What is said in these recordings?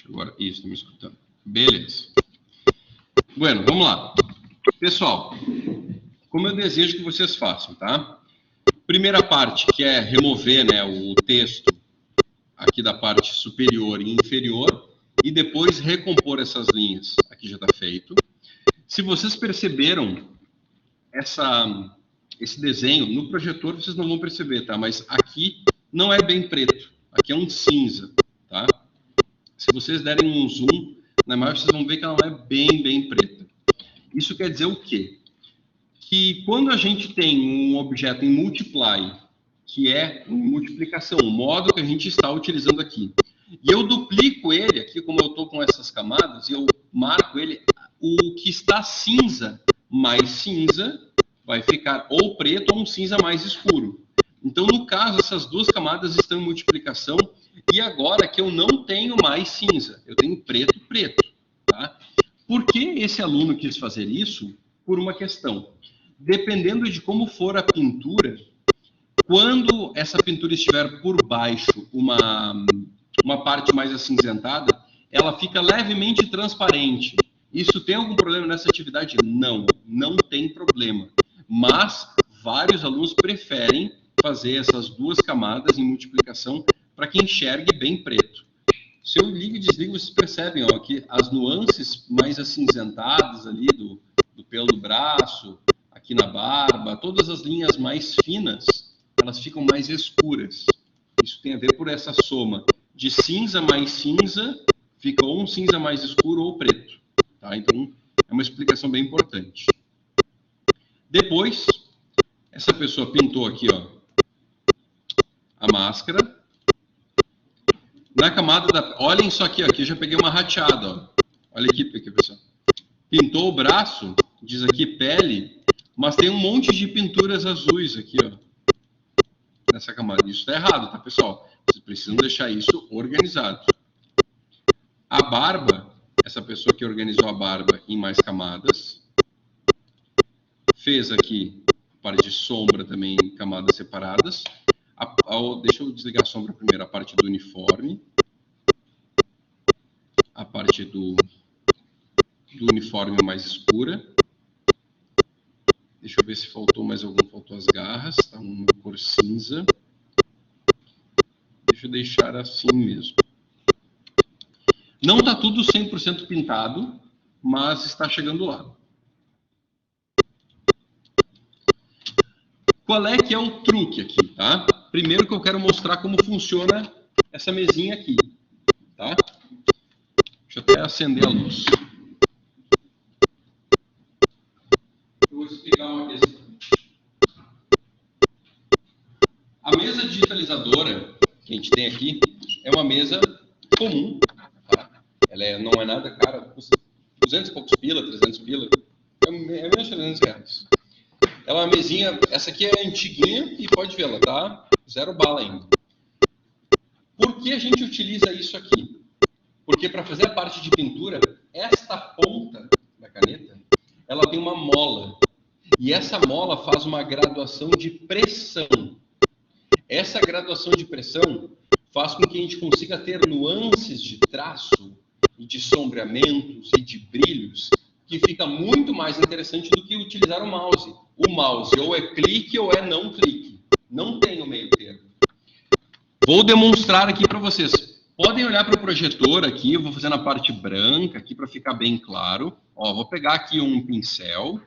Agora, isso, estão me escutando. Beleza. Bueno, vamos lá. Pessoal, como eu desejo que vocês façam, tá? Primeira parte, que é remover, né, o texto aqui da parte superior e inferior, e depois recompor essas linhas. Aqui já está feito. Se vocês perceberam esse desenho, no projetor vocês não vão perceber, tá? Mas aqui não é bem preto, aqui é um cinza, tá? Se vocês derem um zoom, na imagem vocês vão ver que ela não é bem preta. Isso quer dizer o quê? Que quando a gente tem um objeto em multiply, que é em multiplicação, o modo que a gente está utilizando aqui, e eu duplico ele aqui, como eu estou com essas camadas, e eu marco ele, o que está cinza mais cinza vai ficar ou preto ou um cinza mais escuro. Então, no caso, essas duas camadas estão em multiplicação, e agora que eu não tenho mais cinza, eu tenho preto. Tá? Por que esse aluno quis fazer isso? Por uma questão. Dependendo de como for a pintura, quando essa pintura estiver por baixo, uma parte mais acinzentada, ela fica levemente transparente. Isso tem algum problema nessa atividade? Não tem problema. Mas vários alunos preferem fazer essas duas camadas em multiplicação para que enxergue bem preto. Se eu ligo e desligo, vocês percebem ó, que as nuances mais acinzentadas ali do pelo do braço, aqui na barba, todas as linhas mais finas, elas ficam mais escuras. Isso tem a ver por essa soma de cinza mais cinza, fica ou um cinza mais escuro ou preto. Tá? Então, é uma explicação bem importante. Depois, essa pessoa pintou aqui ó, a máscara. Na camada da... Olhem isso aqui, ó, aqui eu já peguei uma rateada. Ó. Olha aqui, pessoal. Pintou o braço, diz aqui pele, mas tem um monte de pinturas azuis aqui, ó, nessa camada. Isso está errado, tá, pessoal? Vocês precisam deixar isso organizado. A barba, essa pessoa que organizou a barba em mais camadas, fez aqui a parte de sombra também em camadas separadas. Deixa eu desligar a sombra primeiro, a parte do uniforme. A parte do uniforme mais escura. Deixa eu ver se faltou mais algum. Faltou as garras, tá uma cor cinza. Deixa eu deixar assim mesmo. Não está tudo 100% pintado, mas está chegando lá. Qual é que é o truque aqui, tá? Primeiro que eu quero mostrar como funciona essa mesinha aqui, tá? Deixa eu até acender a luz. Eu vou explicar uma questão. A mesa digitalizadora que a gente tem aqui é uma mesa comum, tá? Ela não é nada cara, custa 200 e poucos pila, 300 pila, é menos de 300 reais. Ela é uma mesinha, essa aqui é antiguinha e pode ver, ela tá zero bala ainda. Por que a gente utiliza isso aqui? Porque para fazer a parte de pintura, esta ponta da caneta, ela tem uma mola. E essa mola faz uma graduação de pressão. Essa graduação de pressão faz com que a gente consiga ter nuances de traço e de sombreamentos e de brilhos que fica muito mais interessante do que utilizar o mouse. O mouse ou é clique ou é não clique. Não tem o meio termo. Vou demonstrar aqui para vocês. Podem olhar para o projetor aqui, eu vou fazer na parte branca aqui para ficar bem claro. Ó, vou pegar aqui um pincel,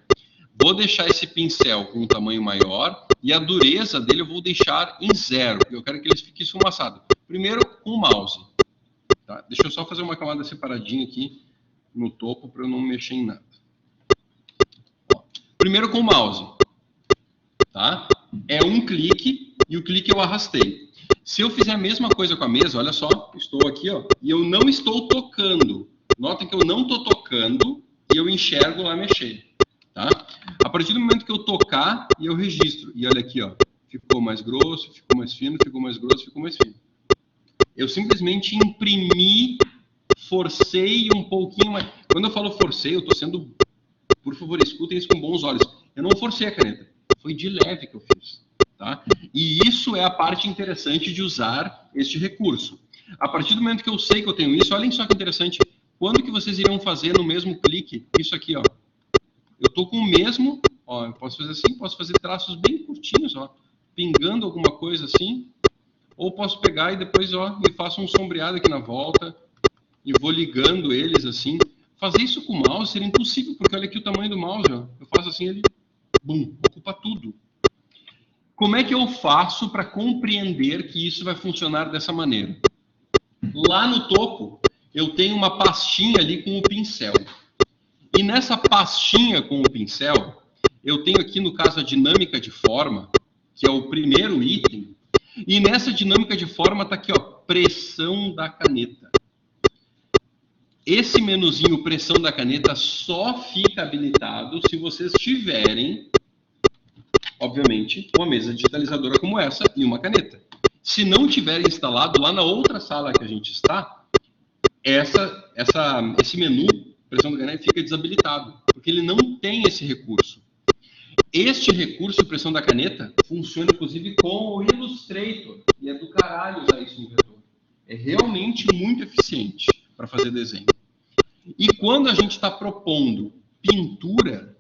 vou deixar esse pincel com um tamanho maior e a dureza dele eu vou deixar em 0, porque eu quero que ele fique esfumaçado. Primeiro com o mouse. Tá? Deixa eu só fazer uma camada separadinha aqui no topo para eu não mexer em nada. Ó, primeiro com o mouse. Tá? É um clique e o clique eu arrastei. Se eu fizer a mesma coisa com a mesa, olha só, estou aqui, ó, e eu não estou tocando. Notem que eu não estou tocando e eu enxergo lá mexer. Tá? A partir do momento que eu tocar, eu registro. E olha aqui, ó, ficou mais grosso, ficou mais fino, ficou mais grosso, ficou mais fino. Eu simplesmente imprimi, forcei um pouquinho mais. Quando eu falo forcei, eu estou sendo... Por favor, escutem isso com bons olhos. Eu não forcei a caneta. Foi de leve que eu fiz. Tá? E isso é a parte interessante de usar este recurso. A partir do momento que eu sei que eu tenho isso, olhem só que interessante. Quando que vocês iriam fazer no mesmo clique isso aqui, ó? Eu estou com o mesmo, ó, eu posso fazer assim, posso fazer traços bem curtinhos, ó, pingando alguma coisa assim, ou posso pegar e depois, ó, me faço um sombreado aqui na volta e vou ligando eles assim. Fazer isso com o mouse seria impossível, porque olha aqui o tamanho do mouse, ó. Eu faço assim, ele, bum, ocupa tudo. Como é que eu faço para compreender que isso vai funcionar dessa maneira? Lá no topo, eu tenho uma pastinha ali com o pincel. E nessa pastinha com o pincel, eu tenho aqui, no caso, a dinâmica de forma, que é o primeiro item. E nessa dinâmica de forma está aqui, ó, pressão da caneta. Esse menuzinho pressão da caneta só fica habilitado se vocês tiverem, obviamente, uma mesa digitalizadora como essa e uma caneta. Se não tiver instalado, lá na outra sala que a gente está, esse menu, pressão da caneta, fica desabilitado, porque ele não tem esse recurso. Este recurso, pressão da caneta, funciona inclusive com o Illustrator, e é do caralho usar isso no vetor. É realmente muito eficiente para fazer desenho. E quando a gente está propondo pintura,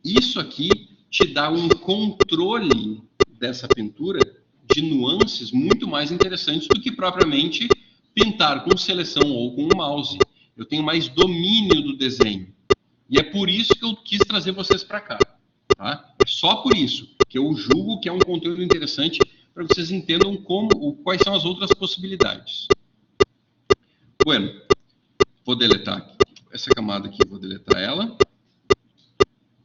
isso aqui te dá um controle dessa pintura de nuances muito mais interessantes do que propriamente pintar com seleção ou com o mouse. Eu tenho mais domínio do desenho. E é por isso que eu quis trazer vocês para cá. Tá? É só por isso que eu julgo que é um conteúdo interessante para vocês entendam quais são as outras possibilidades. Bueno, vou deletar aqui. Essa camada aqui, vou deletar ela.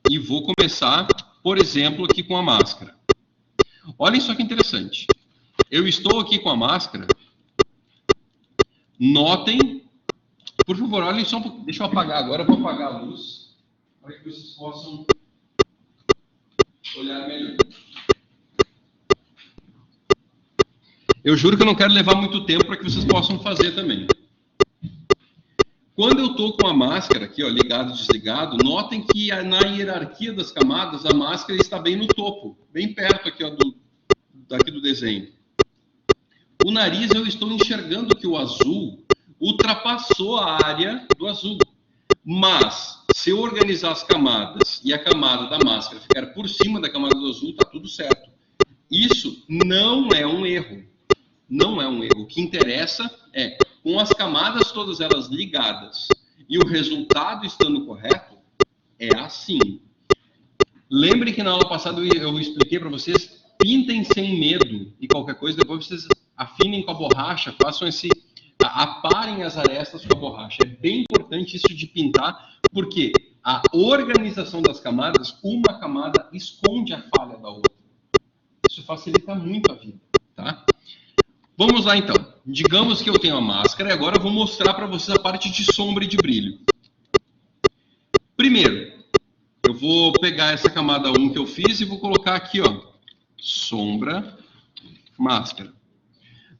E vou começar, por exemplo, aqui com a máscara. Olhem só que interessante. Eu estou aqui com a máscara. Notem, por favor, olhem só um pouco. Deixa eu apagar agora, vou apagar a luz, para que vocês possam olhar melhor. Eu juro que eu não quero levar muito tempo para que vocês possam fazer também. Quando eu estou com a máscara aqui, ó, ligado e desligado, notem que na hierarquia das camadas, a máscara está bem no topo, bem perto aqui, ó, daqui do desenho. O nariz, eu estou enxergando que o azul ultrapassou a área do azul. Mas, se eu organizar as camadas e a camada da máscara ficar por cima da camada do azul, está tudo certo. Isso não é um erro. Não é um erro. O que interessa é, com as camadas todas elas ligadas e o resultado estando correto, é assim. Lembrem que na aula passada eu expliquei para vocês, pintem sem medo e qualquer coisa, depois vocês afinem com a borracha, aparem as arestas com a borracha. É bem importante isso de pintar, porque a organização das camadas, uma camada esconde a falha da outra. Isso facilita muito a vida, tá? Vamos lá, então. Digamos que eu tenho a máscara e agora eu vou mostrar para vocês a parte de sombra e de brilho. Primeiro, eu vou pegar essa camada 1 que eu fiz e vou colocar aqui, ó, sombra, máscara.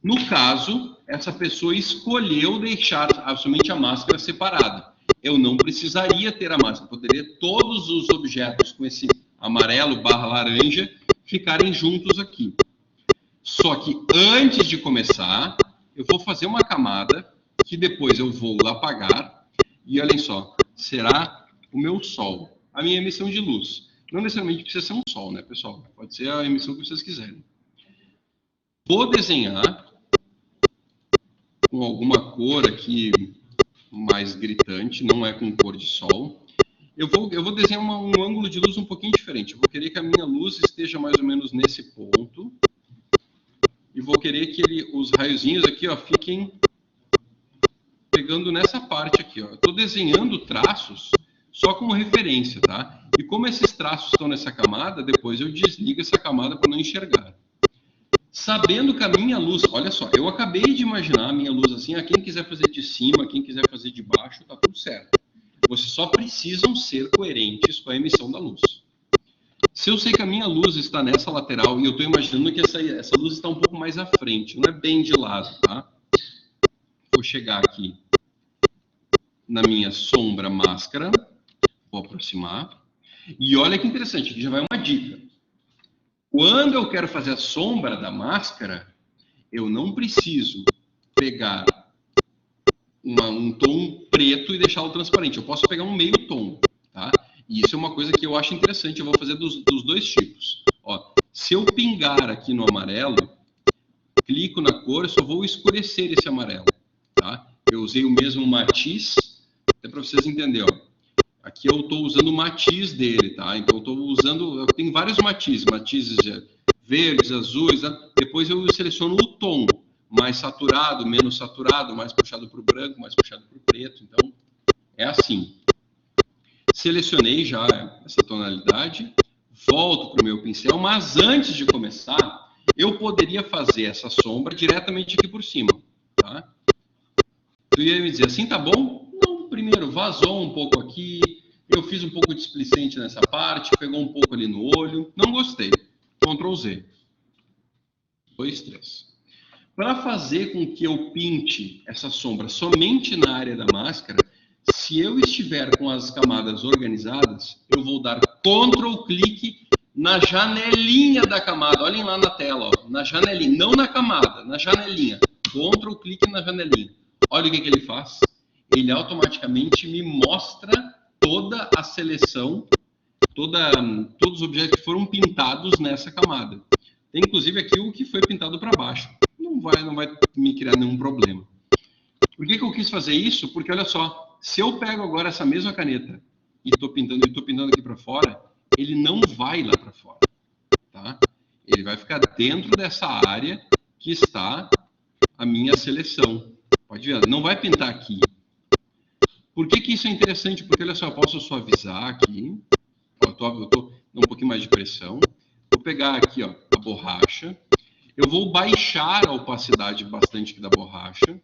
No caso, essa pessoa escolheu deixar somente a máscara separada. Eu não precisaria ter a máscara. Poderia todos os objetos com esse amarelo / laranja ficarem juntos aqui. Só que antes de começar, eu vou fazer uma camada que depois eu vou apagar. E olhem só, será o meu sol, a minha emissão de luz. Não necessariamente precisa ser um sol, né, pessoal? Pode ser a emissão que vocês quiserem. Vou desenhar com alguma cor aqui mais gritante, não é com cor de sol. Eu vou desenhar um ângulo de luz um pouquinho diferente. Eu vou querer que a minha luz esteja mais ou menos nesse ponto. E vou querer que os raiozinhos aqui, ó, fiquem pegando nessa parte aqui, ó. Eu estou desenhando traços só como referência, tá? E como esses traços estão nessa camada, depois eu desligo essa camada para não enxergar. Sabendo que a minha luz, olha só, eu acabei de imaginar a minha luz assim, quem quiser fazer de cima, quem quiser fazer de baixo, tá tudo certo. Vocês só precisam ser coerentes com a emissão da luz. Se eu sei que a minha luz está nessa lateral e eu estou imaginando que essa luz está um pouco mais à frente, não é bem de lado, tá? Vou chegar aqui na minha sombra máscara, vou aproximar. E olha que interessante, aqui já vai uma dica. Quando eu quero fazer a sombra da máscara, eu não preciso pegar um tom preto e deixá-lo transparente. Eu posso pegar um meio tom, tá? E isso é uma coisa que eu acho interessante. Eu vou fazer dos dois tipos. Ó, se eu pingar aqui no amarelo, clico na cor, eu só vou escurecer esse amarelo, tá? Eu usei o mesmo matiz, até para vocês entenderem, ó. Aqui eu estou usando o matiz dele, tá? Então eu estou usando, tem vários matizes verdes, azuis, tá? Depois eu seleciono o tom, mais saturado, menos saturado, mais puxado para o branco, mais puxado para o preto. Então é assim. Selecionei já essa tonalidade, volto para o meu pincel, mas antes de começar, eu poderia fazer essa sombra diretamente aqui por cima, tá? Tu ia me dizer, assim tá bom? Não, primeiro vazou um pouco aqui, eu fiz um pouco de displicente nessa parte, pegou um pouco ali no olho, não gostei. Ctrl Z. 2, 3. Para fazer com que eu pinte essa sombra somente na área da máscara, se eu estiver com as camadas organizadas, eu vou dar Ctrl clique na janelinha da camada. Olhem lá na tela, ó, na janelinha, não na camada, na janelinha. Ctrl clique na janelinha. Olha o que ele faz. Ele automaticamente me mostra toda a seleção, todos os objetos que foram pintados nessa camada. Tem inclusive aqui o que foi pintado para baixo. Não vai me criar nenhum problema. Por que eu quis fazer isso? Porque olha só, se eu pego agora essa mesma caneta e estou pintando aqui para fora, ele não vai lá para fora, tá? Ele vai ficar dentro dessa área que está a minha seleção. Pode ver, não vai pintar aqui. Por que isso é interessante? Porque olha só, eu posso suavizar aqui. Eu estou dando um pouquinho mais de pressão. Vou pegar aqui, ó, a borracha. Eu vou baixar a opacidade bastante aqui da borracha.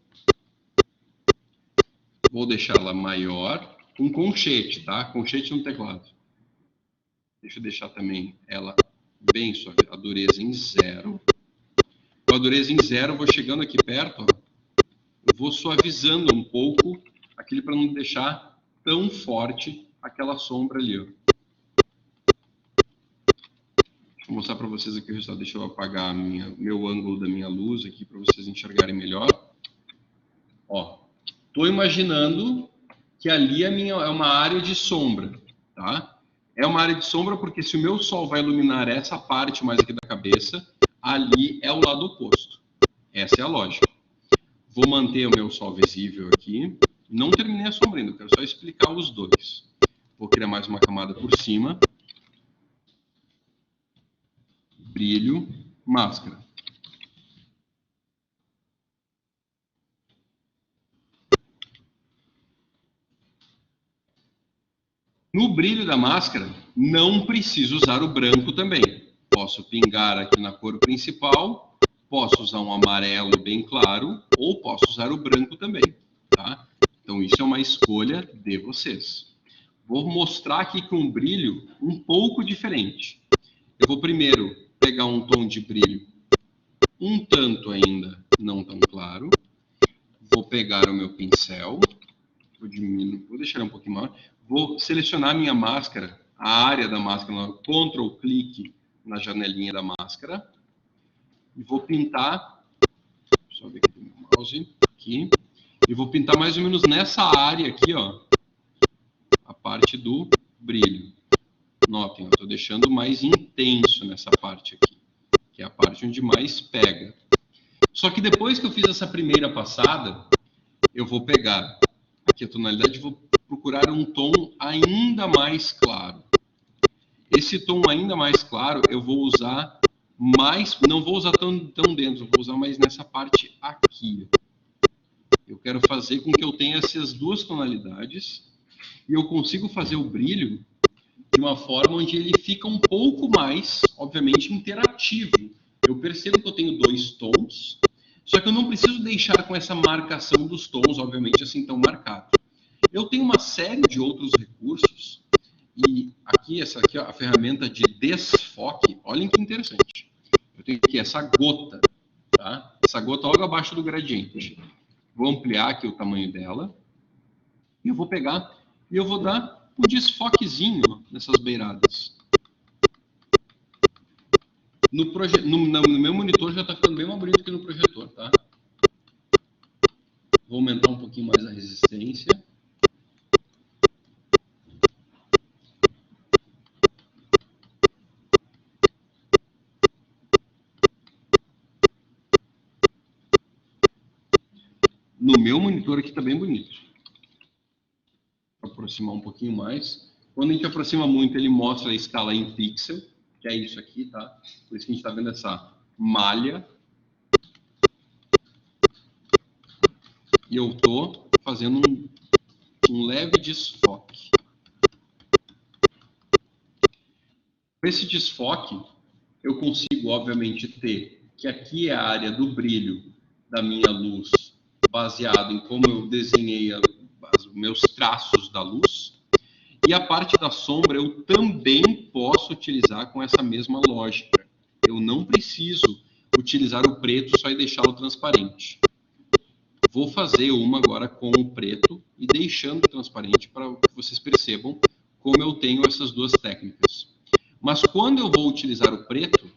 Vou deixá-la maior, com conchete, tá? Conchete no teclado. Deixa eu deixar também ela bem suave, a dureza em 0. Com a dureza em 0, eu vou chegando aqui perto, ó, eu vou suavizando um pouco aquele para não deixar tão forte aquela sombra ali, ó. Deixa eu mostrar para vocês aqui o resultado. Deixa eu apagar meu ângulo da minha luz aqui para vocês enxergarem melhor. Ó, estou imaginando que ali é uma área de sombra, tá? É uma área de sombra porque se o meu sol vai iluminar essa parte mais aqui da cabeça, ali é o lado oposto. Essa é a lógica. Vou manter o meu sol visível aqui. Não terminei a sombra ainda, eu quero só explicar os dois. Vou criar mais uma camada por cima. Brilho, máscara. No brilho da máscara, não preciso usar o branco também. Posso pingar aqui na cor principal, posso usar um amarelo bem claro, ou posso usar o branco também, tá? Então, isso é uma escolha de vocês. Vou mostrar aqui com um brilho um pouco diferente. Eu vou primeiro pegar um tom de brilho um tanto ainda não tão claro. Vou pegar o meu pincel, vou deixar ele um pouquinho maior. Vou selecionar a minha máscara, a área da máscara, Ctrl clique na janelinha da máscara. E vvou pintar, deixa eu ver aqui tem o mouse, aqui. E vou pintar mais ou menos nessa área aqui, ó, a parte do brilho. Notem, eu estou deixando mais intenso nessa parte aqui, que é a parte onde mais pega. Só que depois que eu fiz essa primeira passada, eu vou pegar aqui a tonalidade e vou procurar um tom ainda mais claro. Esse tom ainda mais claro eu vou usar mais, não vou usar tão dentro, vou usar mais nessa parte aqui. Eu quero fazer com que eu tenha essas duas tonalidades e eu consigo fazer o brilho de uma forma onde ele fica um pouco mais, obviamente, interativo. Eu percebo que eu tenho dois tons, só que eu não preciso deixar com essa marcação dos tons, obviamente, assim tão marcado. Eu tenho uma série de outros recursos, e aqui, essa aqui é a ferramenta de desfoque. Olhem que interessante. Eu tenho aqui essa gota, tá? Essa gota logo abaixo do gradiente. Vou ampliar aqui o tamanho dela, e eu vou pegar, e eu vou dar um desfoquezinho nessas beiradas. No meu monitor já está ficando bem mais bonito que no projetor, tá? Vou aumentar um pouquinho mais a resistência. No meu monitor aqui está bem bonito. Vou aproximar um pouquinho mais. Quando a gente aproxima muito, ele mostra a escala em pixel, que é isso aqui, tá? Por isso que a gente está vendo essa malha. E eu estou fazendo um leve desfoque. Com esse desfoque, eu consigo, obviamente, ter que aqui é a área do brilho da minha luz, baseado em como eu desenhei os meus traços da luz. E a parte da sombra eu também posso utilizar com essa mesma lógica. Eu não preciso utilizar o preto só e deixá-lo transparente. Vou fazer uma agora com o preto e deixando transparente para que vocês percebam como eu tenho essas duas técnicas. Mas quando eu vou utilizar o preto,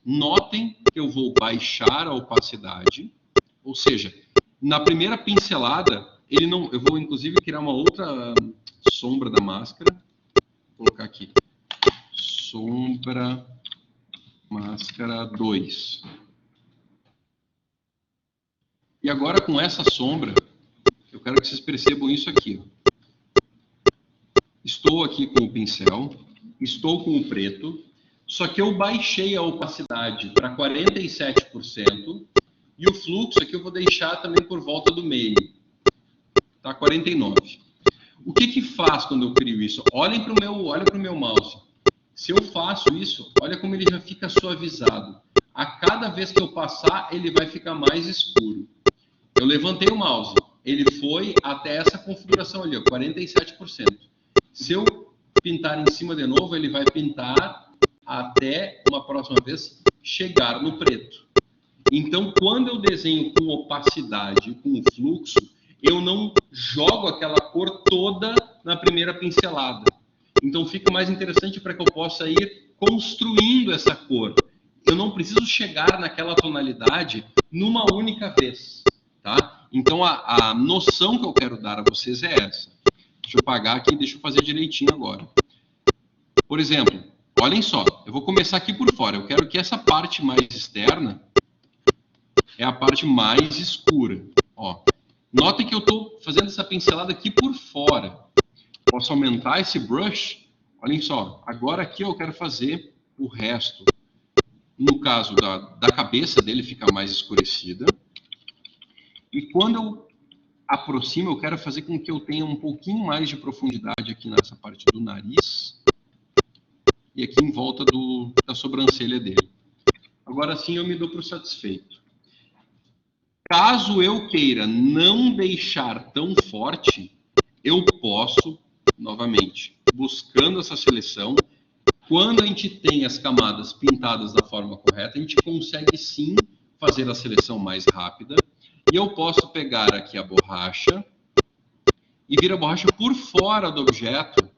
notem que eu vou baixar a opacidade, ou seja, na primeira pincelada, eu vou inclusive criar uma outra sombra da máscara, vou colocar aqui, sombra máscara 2. E agora com essa sombra, eu quero que vocês percebam isso aqui. Estou aqui com o pincel, estou com o preto, só que eu baixei a opacidade para 47% e o fluxo aqui eu vou deixar também por volta do meio, tá? 49%. O que faz quando eu crio isso? Olhem para o meu mouse. Se eu faço isso, olha como ele já fica suavizado. A cada vez que eu passar, ele vai ficar mais escuro. Eu levantei o mouse, ele foi até essa configuração ali, ó, 47%. Se eu pintar em cima de novo, ele vai pintar até uma próxima vez chegar no preto. Então, quando eu desenho com opacidade, com fluxo, eu não jogo aquela cor toda na primeira pincelada. Então, fica mais interessante para que eu possa ir construindo essa cor. Eu não preciso chegar naquela tonalidade numa única vez, tá? Então, a noção que eu quero dar a vocês é essa. Deixa eu apagar aqui e deixa eu fazer direitinho agora. Por exemplo, olhem só, eu vou começar aqui por fora. Eu quero que essa parte mais externa é a parte mais escura. Ó, notem que eu estou fazendo essa pincelada aqui por fora. Posso aumentar esse brush. Olhem só, agora aqui eu quero fazer o resto. No caso da cabeça dele ficar mais escurecida. E quando eu aproximo, eu quero fazer com que eu tenha um pouquinho mais de profundidade aqui nessa parte do nariz. E aqui em volta da sobrancelha dele. Agora sim eu me dou por satisfeito. Caso eu queira não deixar tão forte, eu posso, novamente, buscando essa seleção, quando a gente tem as camadas pintadas da forma correta, a gente consegue sim fazer a seleção mais rápida. E eu posso pegar aqui a borracha e vir a borracha por fora do objeto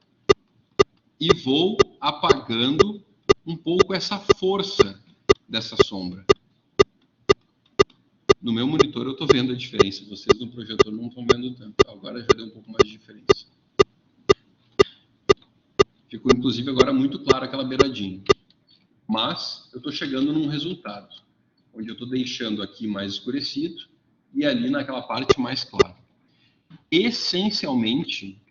e vou apagando um pouco essa força dessa sombra. No meu monitor eu estou vendo a diferença, vocês no projetor não estão vendo tanto. Agora já deu um pouco mais de diferença. Ficou inclusive agora muito clara aquela beiradinha. Mas eu estou chegando num resultado, onde eu estou deixando aqui mais escurecido e ali naquela parte mais clara. Essencialmente,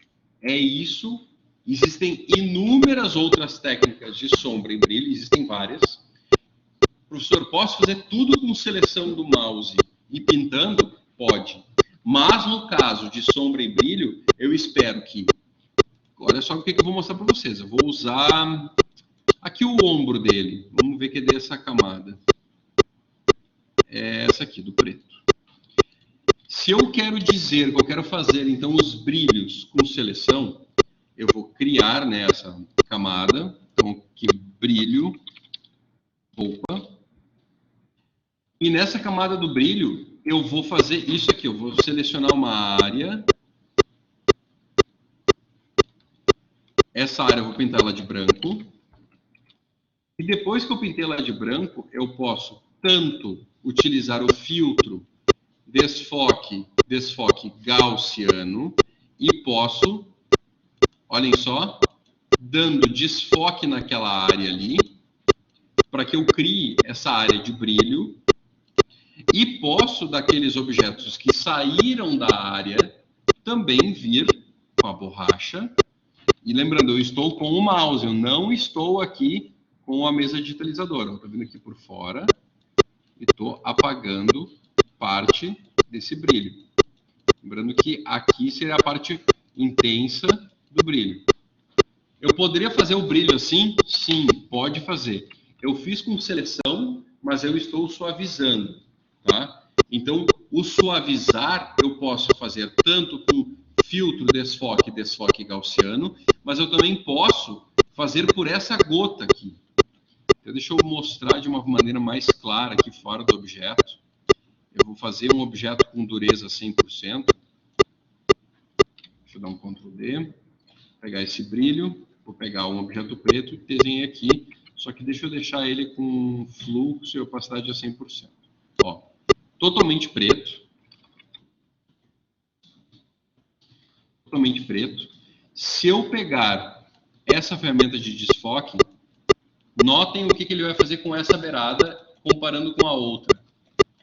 é isso. Existem inúmeras outras técnicas de sombra e brilho, existem várias. Professor, posso fazer tudo com seleção do mouse e pintando? Pode. Mas no caso de sombra e brilho, eu espero que... Olha só o que eu vou mostrar para vocês. Eu vou usar aqui o ombro dele. Vamos ver que é dessa camada. É essa aqui, do preto. Se eu quero dizer que eu quero fazer, então, os brilhos com seleção, eu vou criar nessa camada. Então, aqui, brilho, roupa. E nessa camada do brilho, eu vou fazer isso aqui. Eu vou selecionar uma área. Essa área eu vou pintar ela de branco. E depois que eu pintei ela de branco, eu posso tanto utilizar o filtro desfoque desfoque gaussiano e posso, olhem só, dando desfoque naquela área ali, para que eu crie essa área de brilho, e posso, daqueles objetos que saíram da área, também vir com a borracha. E lembrando, eu estou com o mouse, eu não estou aqui com a mesa digitalizadora. Eu estou vindo aqui por fora e estou apagando parte desse brilho. Lembrando que aqui seria a parte intensa do brilho. Eu poderia fazer o brilho assim? Sim, pode fazer. Eu fiz com seleção, mas eu estou suavizando, tá? Então, o suavizar eu posso fazer tanto com filtro, desfoque, desfoque gaussiano, mas eu também posso fazer por essa gota aqui. Então, deixa eu mostrar de uma maneira mais clara aqui fora do objeto. Eu vou fazer um objeto com dureza 100%. Deixa eu dar um Ctrl D. Pegar esse brilho. Vou pegar um objeto preto e desenhei aqui. Só que deixa eu deixar ele com fluxo e opacidade a 100%. Ó, totalmente preto. Totalmente preto. Se eu pegar essa ferramenta de desfoque, notem o que ele vai fazer com essa beirada comparando com a outra.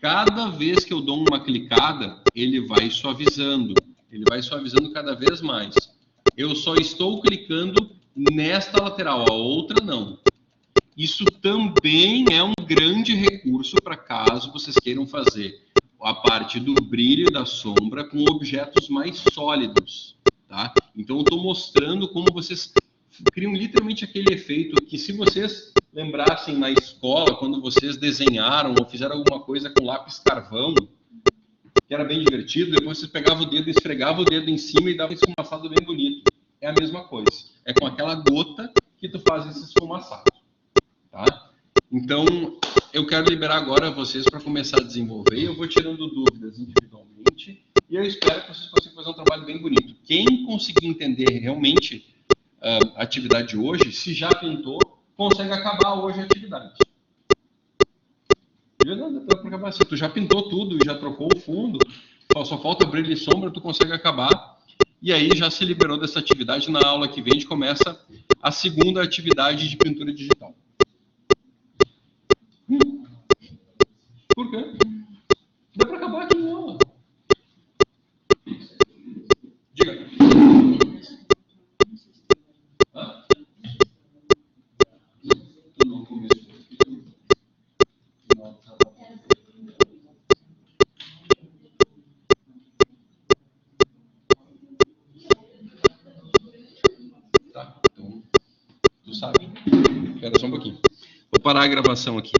Cada vez que eu dou uma clicada, ele vai suavizando. Ele vai suavizando cada vez mais. Eu só estou clicando nesta lateral, a outra não. Isso também é um grande recurso para caso vocês queiram fazer a parte do brilho e da sombra com objetos mais sólidos, tá? Então, eu estou mostrando como vocês criam literalmente aquele efeito que, se vocês lembrassem na escola, quando vocês desenharam ou fizeram alguma coisa com lápis carvão, que era bem divertido, depois vocês pegavam o dedo, esfregavam o dedo em cima e davam esse esfumaçado bem bonito. É a mesma coisa. É com aquela gota que tu faz esse esfumaçado. Tá? Então, eu quero liberar agora vocês para começar a desenvolver. Eu vou tirando dúvidas individualmente e eu espero que vocês consigam fazer um trabalho bem bonito. Quem conseguir entender realmente a atividade de hoje, se já pintou, consegue acabar hoje a atividade. Se tu já pintou tudo e já trocou o fundo, só falta brilho e sombra, tu consegue acabar. E aí já se liberou dessa atividade. Na aula que vem a gente começa a segunda atividade de pintura digital. Por quê? Dá para acabar aqui na aula. Diga. Hã? Tu não começou. Tá, então, tu sabe. Espera só um pouquinho. Vou parar a gravação aqui.